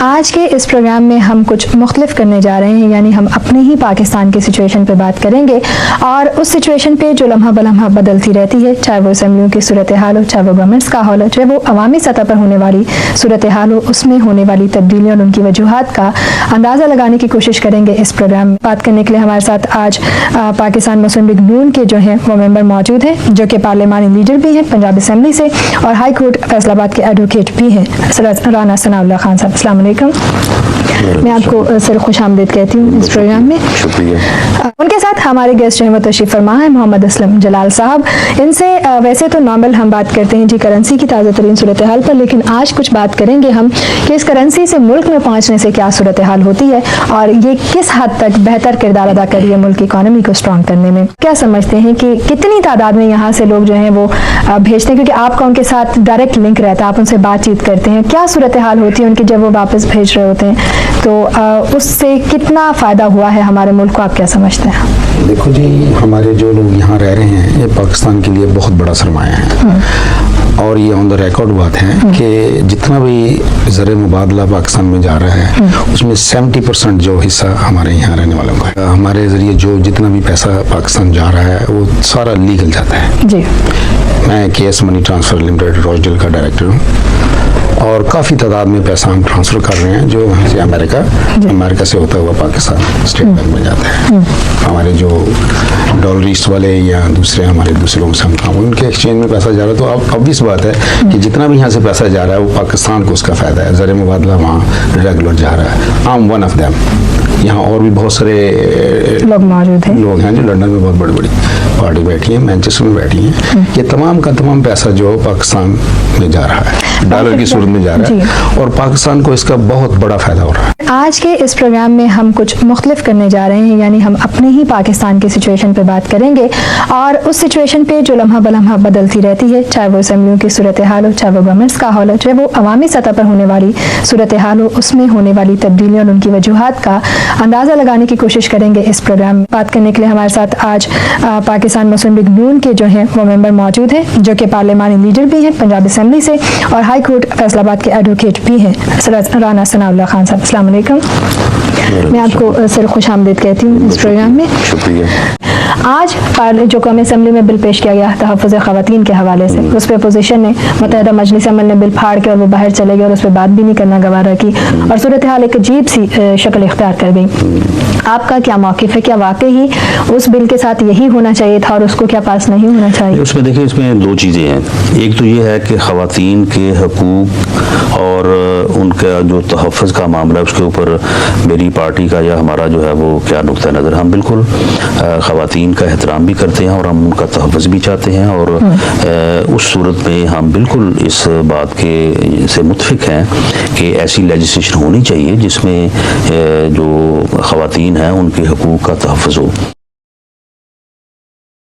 आज के इस प्रोग्राम में हम कुछ मुख्तलिफ करने जा रहे हैं, यानी हम अपने ही पाकिस्तान की सिचुएशन पे बात करेंगे और उस सिचुएशन पे जो लम्हा बलम्हा बदलती रहती है, चाहे वो असम्बलियों की सूरत हाल हो, चाहे वो गवर्नमेंट्स का हाल हो, चाहे वो अवामी सतह पर होने वाली सूरत हाल हो, उसमें होने वाली तब्दीलियों और उनकी वजूहात का अंदाज़ा लगाने की कोशिश करेंगे। इस प्रोग्राम में बात करने के लिए हमारे साथ आज पाकिस्तान मुस्लिम लीग नून के जो हैं वो मेंबर मौजूद हैं, जो कि पार्लिमानी लीडर भी हैं पंजाब असम्बली से और हाई कोर्ट फैसलाबाद के एडवोकेट भी हैं, राना सनाउल्लाह खान साहब। अस्सलाम वालेकुम। मैं आपको सर खुशामदीद कहती हूँ इस प्रोग्राम में। शुक्रिया। उनके साथ हमारे गेस्ट जो हैं वो तशरीफ फरमा है मोहम्मद असलम जलाल साहब। इनसे वैसे तो नॉर्मल हम बात करते हैं जी करेंसी की ताज़ा तरीन सूरत हाल पर, लेकिन आज कुछ बात करेंगे हम कि इस करेंसी से मुल्क में पहुँचने से क्या सूरत हाल होती है और ये किस हद तक बेहतर किरदार अदा कर रही है मुल्क की इकॉनमी को स्ट्रॉन्ग करने में। क्या समझते हैं कि कितनी तादाद में यहाँ से लोग जो हैं वो भेजते हैं, क्योंकि आपका उनके साथ डायरेक्ट लिंक रहता है, आप उनसे बातचीत करते हैं, क्या सूरत हाल होती है उनकी जब वो वापस भेज रहे होते हैं, तो उससे कितना फ़ायदा हुआ है हमारे मुल्क को, आप क्या समझते हैं? देखो जी, हमारे जो लोग यहाँ रह रहे हैं ये पाकिस्तान के लिए बहुत बड़ा सरमाया है और ये ऑन द रिकॉर्ड बात है कि जितना भी ज़र मुबादला पाकिस्तान में जा रहा है उसमें 70% जो हिस्सा हमारे यहाँ रहने वालों का है। हमारे ज़रिए जो जितना भी पैसा पाकिस्तान जा रहा है वो सारा लीगल जाता है जी। मैं केएस मनी ट्रांसफ़र लिमिटेड रॉसडेल का डायरेक्टर हूँ और काफ़ी तादाद में पैसा हम ट्रांसफ़र कर रहे हैं जो यहाँ से अमेरिका से होता हुआ पाकिस्तान स्टेट बैंक में जाता है। हमारे जो डॉलरिस्ट वाले या हमारे दूसरे लोगों से हम उनके एक्सचेंज में पैसा जा रहा है, तो अब ऑब्वियस बात है कि जितना भी यहाँ से पैसा जा रहा है वो पाकिस्तान को उसका फ़ायदा है। ज़र मुबादला वहाँ रेगुलर जा रहा है। I am one of them. यहाँ और भी बहुत सारे लोग मौजूद हैं, लोग हैं जो लंदन में बहुत बड़ी बड़ी पार्टी बैठी है, मैनचेस्टर में बैठी है। ये तमाम का तमाम पैसा जो पाकिस्तान में जा रहा है, डॉलर की सूरत में जा रहा है और पाकिस्तान को इसका बहुत बड़ा फ़ायदा हो रहा है। आज के इस प्रोग्राम में हम कुछ मुख्तलिफ करने जा रहे हैं, यानी हम अपने ही पाकिस्तान की सिचुएशन पे बात करेंगे और उस सिचुएशन पे जो लम्हा बलम्हा बदलती रहती है, चाहे वो असम्बलियों की सूरत हाल हो, चाहे वो गवर्नमेंट्स का हाल हो, चाहे वो अवामी सतह पर होने वाली सूरत हाल हो, उसमें होने वाली तब्दीलियों और उनकी वजूहात का अंदाज़ा लगाने की कोशिश करेंगे। इस प्रोग्राम में बात करने के लिए हमारे साथ आज पाकिस्तान मुस्लिम लीग नून के जो हैं वो मेंबर मौजूद हैं, जो कि पार्लिमानी लीडर भी हैं पंजाब असम्बली से और हाई कोर्ट फैसलाबाद के एडवोकेट भी हैं, राना सनाउल्लाह खान साहब। अस्सलाम वालेकुम। मैं आपको सर खुशामदीद कहती हूँ इस प्रोग्राम में। शुक्रिया। आज जो कौमी असम्बली में बिल पेश किया गया तहफ़्फ़ुज़ ख़वातीन के हवाले से, उस पर अपोजिशन ने मुत्तहिदा मजलिस अमल ने बिल फाड़ के और वो बाहर चले गए और उस पर बात भी नहीं करना गवारा की और सूरत हाल एक अजीब सी शक्ल इख्तियार कर गई। आपका क्या मौक़िफ़ है? क्या वाकई ही उस बिल के साथ यही होना चाहिए था और उसको क्या पास नहीं होना चाहिए? उसमें देखिए, इसमें दो चीज़ें हैं। एक तो ये है कि ख़वातीन के हकूक़ और उनका जो तहफ़्फ़ुज़ का मामला है उसके ऊपर मेरी पार्टी का या हमारा जो है वो क्या नुक्ता नज़र, हम बिल्कुल ख़वातीन का एहतराम भी करते हैं और हम उनका तहफ़्फ़ुज़ भी चाहते हैं और उस सूरत में हम बिल्कुल इस बात के से मुत्फ़िक़ हैं कि ऐसी लेजिस्लेशन होनी चाहिए जिसमें जो ख़वातीन हैं उनके हकूक़ का तहफ़्फ़ुज़ हो।